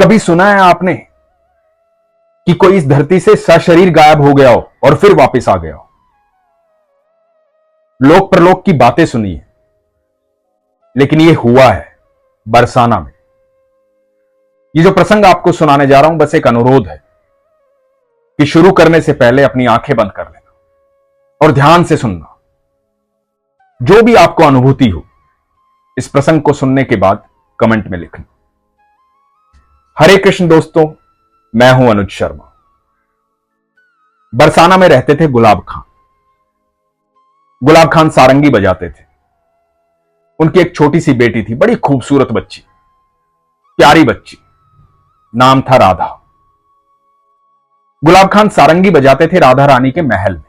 कभी सुना है आपने कि कोई इस धरती से सशरीर गायब हो गया हो और फिर वापस आ गया हो? लोक प्रलोक की बातें सुनी है, लेकिन यह हुआ है बरसाना में। ये जो प्रसंग आपको सुनाने जा रहा हूं, बस एक अनुरोध है कि शुरू करने से पहले अपनी आंखें बंद कर लेना और ध्यान से सुनना। जो भी आपको अनुभूति हो, इस प्रसंग को सुनने के बाद कमेंट में लिखना। हरे कृष्ण दोस्तों, मैं हूं अनुज शर्मा। बरसाना में रहते थे गुलाब खान। गुलाब खान सारंगी बजाते थे। उनकी एक छोटी सी बेटी थी, बड़ी खूबसूरत बच्ची, प्यारी बच्ची, नाम था राधा। गुलाब खान सारंगी बजाते थे राधा रानी के महल में।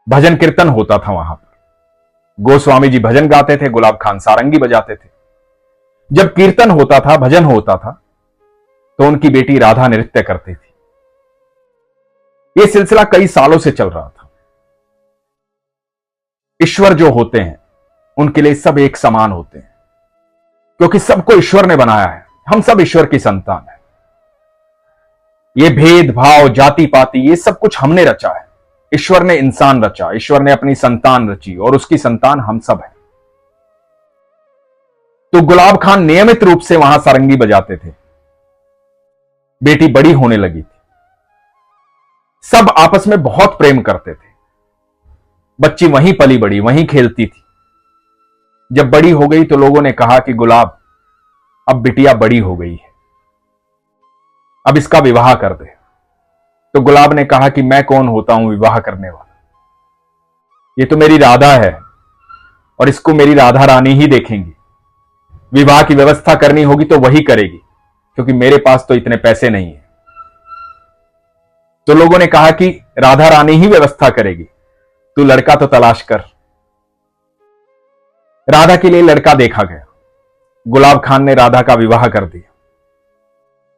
भजन कीर्तन होता था वहां पर। गोस्वामी जी भजन गाते थे, गुलाब खान सारंगी बजाते थे। जब कीर्तन होता था, भजन होता था, तो उनकी बेटी राधा नृत्य करती थी। यह सिलसिला कई सालों से चल रहा था। ईश्वर जो होते हैं, उनके लिए सब एक समान होते हैं, क्योंकि सबको ईश्वर ने बनाया है। हम सब ईश्वर की संतान हैं। ये भेदभाव, जाति पाति, ये सब कुछ हमने रचा है। ईश्वर ने इंसान रचा, ईश्वर ने अपनी संतान रची, और उसकी संतान हम सब हैं। तो गुलाब खान नियमित रूप से वहां सारंगी बजाते थे। बेटी बड़ी होने लगी थी। सब आपस में बहुत प्रेम करते थे। बच्ची वहीं पली बड़ी, वहीं खेलती थी। जब बड़ी हो गई तो लोगों ने कहा कि गुलाब, अब बिटिया बड़ी हो गई है, अब इसका विवाह कर दे। तो गुलाब ने कहा कि मैं कौन होता हूं विवाह करने वाला? ये तो मेरी राधा है, और इसको मेरी राधा रानी ही देखेंगी। विवाह की व्यवस्था करनी होगी तो वही करेगी, क्योंकि मेरे पास तो इतने पैसे नहीं है। तो लोगों ने कहा कि राधा रानी ही व्यवस्था करेगी, तू लड़का तो तलाश कर। राधा के लिए लड़का देखा गया। गुलाब खान ने राधा का विवाह कर दिया।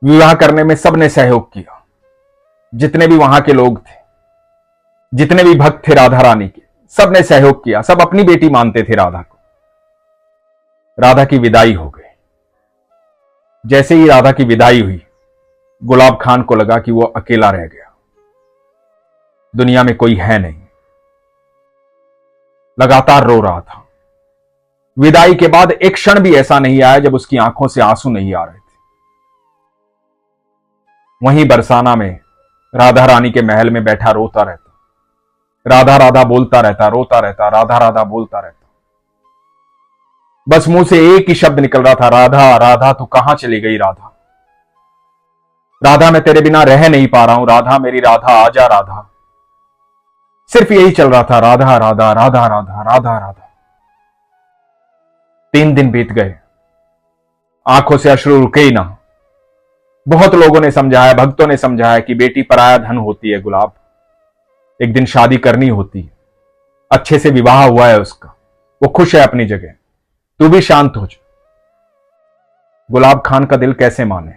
विवाह करने में सबने सहयोग किया। जितने भी वहां के लोग थे, जितने भी भक्त थे राधा रानी के, सबने सहयोग किया। सब अपनी बेटी मानते थे राधा को। राधा की विदाई हो गई। जैसे ही राधा की विदाई हुई, गुलाब खान को लगा कि वो अकेला रह गया, दुनिया में कोई है नहीं। लगातार रो रहा था। विदाई के बाद एक क्षण भी ऐसा नहीं आया जब उसकी आंखों से आंसू नहीं आ रहे थे। वहीं बरसाना में राधा रानी के महल में बैठा रोता रहता। राधा राधा बोलता रहता, रोता रहता, राधा राधा बोलता रहता। बस मुंह से एक ही शब्द निकल रहा था, राधा राधा तू कहां चली गई राधा? राधा मैं तेरे बिना रह नहीं पा रहा हूं, राधा मेरी राधा आजा राधा। सिर्फ यही चल रहा था, राधा राधा राधा राधा राधा राधा। 3 दिन बीत गए, आंखों से अश्रु रुके ही ना। बहुत लोगों ने समझाया, भक्तों ने समझाया कि बेटी पराया धन होती है गुलाब, एक दिन शादी करनी होती है, अच्छे से विवाह हुआ है उसका, वो खुश है अपनी जगह, तू भी शांत हो जा। गुलाब खान का दिल कैसे माने?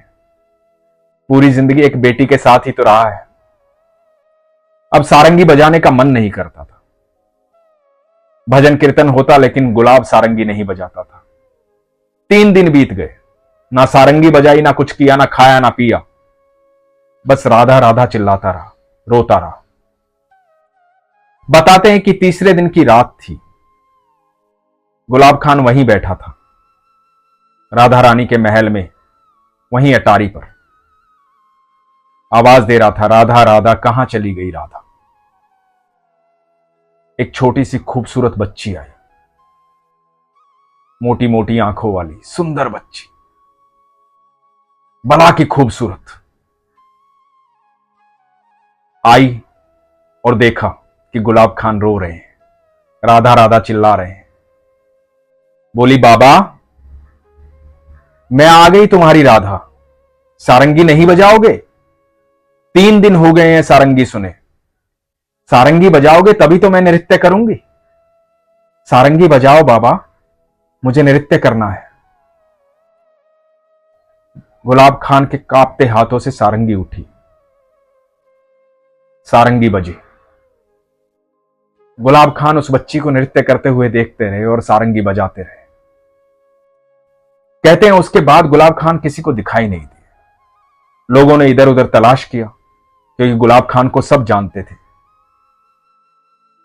पूरी जिंदगी एक बेटी के साथ ही तो रहा है। अब सारंगी बजाने का मन नहीं करता था। भजन कीर्तन होता, लेकिन गुलाब सारंगी नहीं बजाता था। 3 दिन बीत गए, ना सारंगी बजाई, ना कुछ किया, ना खाया, ना पिया। बस राधा राधा चिल्लाता रहा, रोता रहा। बताते हैं कि तीसरे दिन की रात थी। गुलाब खान वहीं बैठा था, राधा रानी के महल में, वहीं अटारी पर। आवाज दे रहा था, राधा राधा कहां चली गई राधा? एक छोटी सी खूबसूरत बच्ची आई, मोटी मोटी आंखों वाली सुंदर बच्ची, बला की खूबसूरत। आई और देखा कि गुलाब खान रो रहे हैं, राधा राधा चिल्ला रहे हैं। बोली, बाबा मैं आ गई तुम्हारी राधा, सारंगी नहीं बजाओगे? 3 दिन हो गए हैं सारंगी सुने। सारंगी बजाओगे तभी तो मैं नृत्य करूंगी। सारंगी बजाओ बाबा, मुझे नृत्य करना है। गुलाब खान के कांपते हाथों से सारंगी उठी। सारंगी बजी। गुलाब खान उस बच्ची को नृत्य करते हुए देखते रहे और सारंगी बजाते रहे। कहते हैं उसके बाद गुलाब खान किसी को दिखाई नहीं दिया। लोगों ने इधर उधर तलाश किया क्योंकि गुलाब खान को सब जानते थे।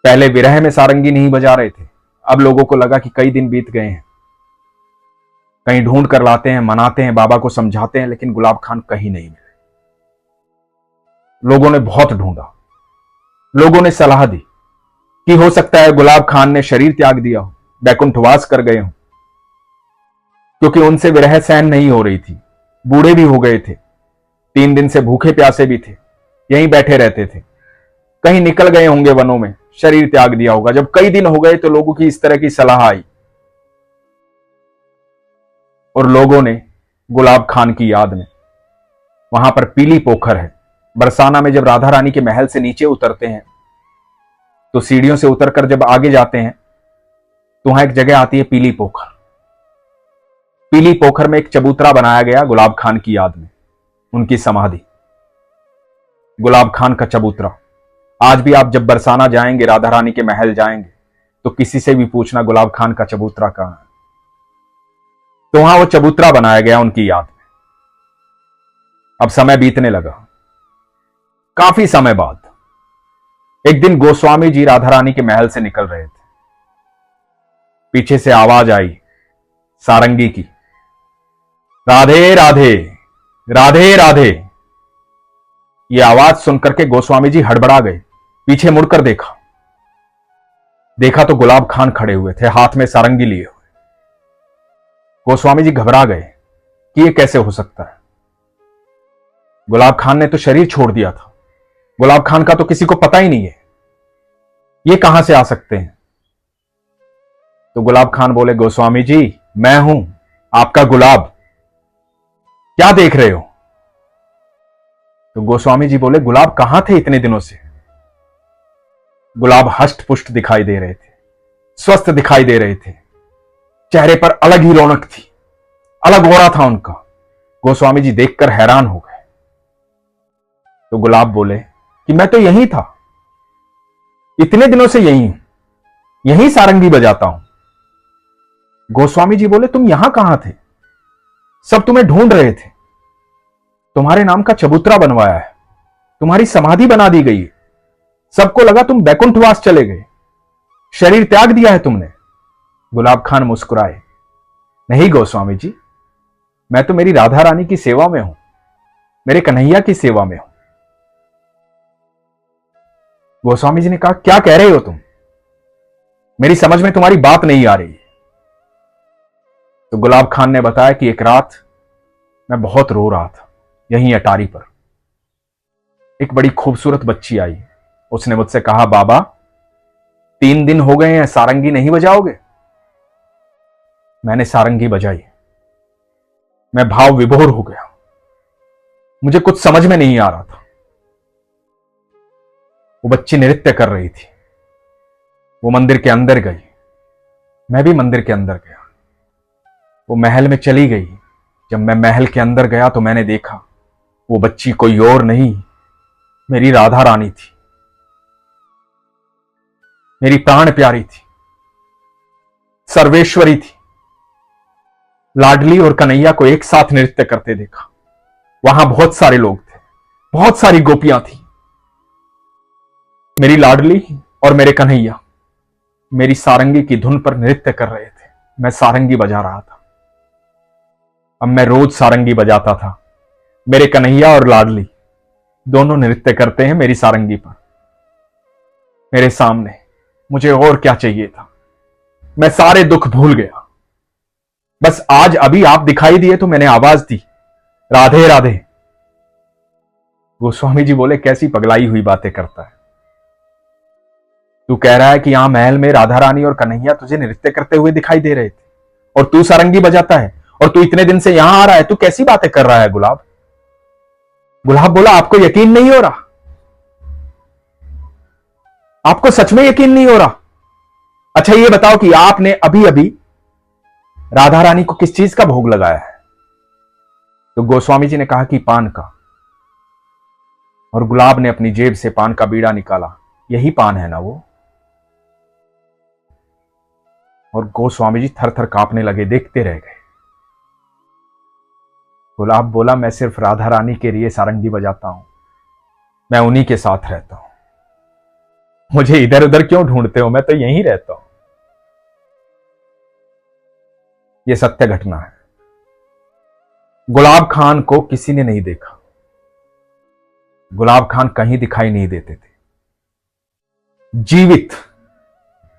पहले विरह में सारंगी नहीं बजा रहे थे, अब लोगों को लगा कि कई दिन बीत गए हैं, कहीं ढूंढ कर लाते हैं, मनाते हैं, बाबा को समझाते हैं, लेकिन गुलाब खान कहीं नहीं मिले। लोगों ने बहुत ढूंढा, लोगों ने सलाह दी कि हो सकता है गुलाब खान ने शरीर त्याग दिया हो, बैकुंठवास कर गए हो, क्योंकि उनसे विरह सहन नहीं हो रही थी। बूढ़े भी हो गए थे, 3 दिन से भूखे प्यासे भी थे, यहीं बैठे रहते थे। कहीं निकल गए होंगे वनों में, शरीर त्याग दिया होगा। जब कई दिन हो गए तो लोगों की इस तरह की सलाह आई और लोगों ने गुलाब खान की याद में, वहां पर पीली पोखर है बरसाना में, जब राधा रानी के महल से नीचे उतरते हैं तो सीढ़ियों से उतरकर जब आगे जाते हैं तो वहां एक जगह आती है पीली पोखर। पीली पोखर में एक चबूतरा बनाया गया गुलाब खान की याद में, उनकी समाधि, गुलाब खान का चबूतरा। आज भी आप जब बरसाना जाएंगे, राधा रानी के महल जाएंगे, तो किसी से भी पूछना गुलाब खान का चबूतरा कहां है, तो वहां वो चबूतरा बनाया गया उनकी याद में। अब समय बीतने लगा। काफी समय बाद एक दिन गोस्वामी जी राधा रानी के महल से निकल रहे थे। पीछे से आवाज आई सारंगी की, राधे राधे, राधे राधे। ये आवाज सुनकर के गोस्वामी जी हड़बड़ा गए। पीछे मुड़कर देखा तो गुलाब खान खड़े हुए थे, हाथ में सारंगी लिए हुए। गोस्वामी जी घबरा गए कि ये कैसे हो सकता है। गुलाब खान ने तो शरीर छोड़ दिया था, गुलाब खान का तो किसी को पता ही नहीं है, ये कहां से आ सकते हैं। तो गुलाब खान बोले, गोस्वामी जी मैं हूं आपका गुलाब, क्या देख रहे हो। तो गोस्वामी जी बोले, गुलाब कहां थे इतने दिनों से। गुलाब हष्ट पुष्ट दिखाई दे रहे थे, स्वस्थ दिखाई दे रहे थे, चेहरे पर अलग ही रौनक थी, अलग हो रहा था उनका। गोस्वामी जी देखकर हैरान हो गए। तो गुलाब बोले कि मैं तो यहीं था, इतने दिनों से यहीं हूं, यहीं सारंगी बजाता हूं। गोस्वामी जी बोले, तुम यहां कहां थे, सब तुम्हें ढूंढ रहे थे, तुम्हारे नाम का चबूतरा बनवाया है, तुम्हारी समाधि बना दी गई है, सबको लगा तुम बैकुंठवास चले गए, शरीर त्याग दिया है तुमने। गुलाब खान मुस्कुराए, नहीं गोस्वामी जी, मैं तो मेरी राधा रानी की सेवा में हूं, मेरे कन्हैया की सेवा में हूं। गोस्वामी जी ने कहा, क्या कह रहे हो तुम, मेरी समझ में तुम्हारी बात नहीं आ रही। तो गुलाब खान ने बताया कि एक रात मैं बहुत रो रहा था, यहीं अटारी पर एक बड़ी खूबसूरत बच्ची आई, उसने मुझसे कहा, बाबा 3 दिन हो गए हैं, सारंगी नहीं बजाओगे। मैंने सारंगी बजाई, मैं भाव विभोर हो गया, मुझे कुछ समझ में नहीं आ रहा था। वो बच्ची नृत्य कर रही थी, वो मंदिर के अंदर गई, मैं भी मंदिर के अंदर गया, वो महल में चली गई। जब मैं महल के अंदर गया तो मैंने देखा वो बच्ची कोई और नहीं, मेरी राधा रानी थी, मेरी प्राण प्यारी थी, सर्वेश्वरी थी। लाडली और कन्हैया को एक साथ नृत्य करते देखा। वहां बहुत सारे लोग थे, बहुत सारी गोपियां थी। मेरी लाडली और मेरे कन्हैया मेरी सारंगी की धुन पर नृत्य कर रहे थे, मैं सारंगी बजा रहा था। अब मैं रोज सारंगी बजाता था, मेरे कन्हैया और लाडली दोनों नृत्य करते हैं मेरी सारंगी पर, मेरे सामने। मुझे और क्या चाहिए था, मैं सारे दुख भूल गया। बस आज अभी आप दिखाई दिए तो मैंने आवाज दी, राधे राधे। गोस्वामी जी बोले, कैसी पगलाई हुई बातें करता है तू, कह रहा है कि यहां महल में राधा रानी और कन्हैया तुझे नृत्य करते हुए दिखाई दे रहे थे और तू सारंगी बजाता है, और तू इतने दिन से यहां आ रहा है, तू कैसी बातें कर रहा है गुलाब। गुलाब बोला, आपको यकीन नहीं हो रहा, आपको सच में यकीन नहीं हो रहा। अच्छा ये बताओ कि आपने अभी अभी राधा रानी को किस चीज का भोग लगाया है। तो गोस्वामी जी ने कहा कि पान का। और गुलाब ने अपनी जेब से पान का बीड़ा निकाला, यही पान है ना वो। और गोस्वामी जी थर थर कांपने लगे, देखते रह गए। गुलाब बोला, मैं सिर्फ राधा रानी के लिए सारंगी बजाता हूं, मैं उन्हीं के साथ रहता हूं, मुझे इधर उधर क्यों ढूंढते हो, मैं तो यहीं रहता हूं। यह सत्य घटना है। गुलाब खान को किसी ने नहीं देखा, गुलाब खान कहीं दिखाई नहीं देते थे। जीवित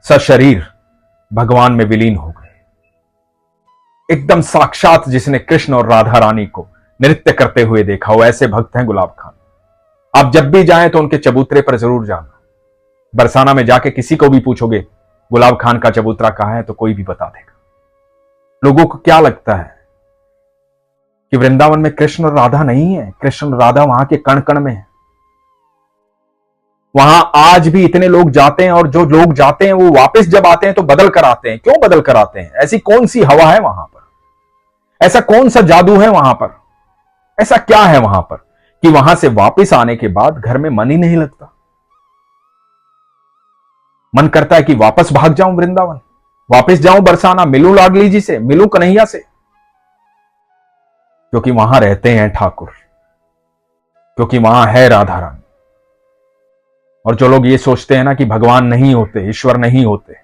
सशरीर भगवान में विलीन हो गए, एकदम साक्षात। जिसने कृष्ण और राधा रानी को नृत्य करते हुए देखा हो, ऐसे भक्त हैं गुलाब खान। आप जब भी जाएं तो उनके चबूतरे पर जरूर जाना। बरसाना में जाके किसी को भी पूछोगे गुलाब खान का चबूतरा कहां है, तो कोई भी बता देगा। लोगों को क्या लगता है कि वृंदावन में कृष्ण और राधा नहीं है? कृष्ण और राधा वहां के कण कण में है। वहां आज भी इतने लोग जाते हैं, और जो लोग जाते हैं वो वापस जब आते हैं तो बदल कर आते हैं। क्यों बदल कर आते हैं? ऐसी कौन सी हवा है वहां पर? ऐसा कौन सा जादू है वहां पर? ऐसा क्या है वहां पर कि वहां से वापस आने के बाद घर में मन ही नहीं लगता? मन करता है कि वापस भाग जाऊं वृंदावन, वापस जाऊं बरसाना, मिलूं लाडली जी से, मिलूं कन्हैया से, क्योंकि वहां रहते हैं ठाकुर, क्योंकि वहां है राधा रानी। और जो लोग ये सोचते हैं ना कि भगवान नहीं होते, ईश्वर नहीं होते,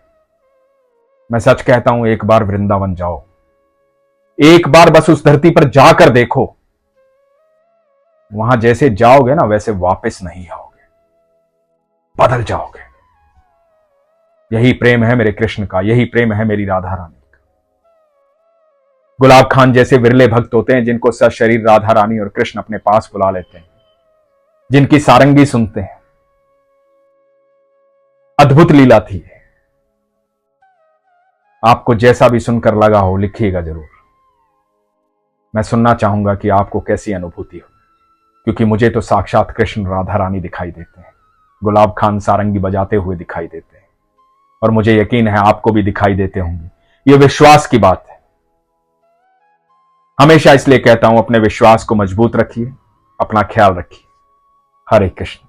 मैं सच कहता हूं, एक बार वृंदावन जाओ, एक बार बस उस धरती पर जाकर देखो। वहां जैसे जाओगे ना वैसे वापस नहीं आओगे, बदल जाओगे। यही प्रेम है मेरे कृष्ण का, यही प्रेम है मेरी राधा रानी का। गुलाब खान जैसे विरले भक्त होते हैं जिनको सशरीर राधा रानी और कृष्ण अपने पास बुला लेते हैं, जिनकी सारंगी सुनते हैं। अद्भुत लीला थी। आपको जैसा भी सुनकर लगा हो लिखिएगा जरूर। मैं सुनना चाहूंगा कि आपको कैसी अनुभूति हो, क्योंकि मुझे तो साक्षात कृष्ण राधा रानी दिखाई देते हैं, गुलाब खान सारंगी बजाते हुए दिखाई देते हैं, और मुझे यकीन है आपको भी दिखाई देते होंगे। यह विश्वास की बात है। हमेशा इसलिए कहता हूं, अपने विश्वास को मजबूत रखिए, अपना ख्याल रखिए। हरे कृष्ण।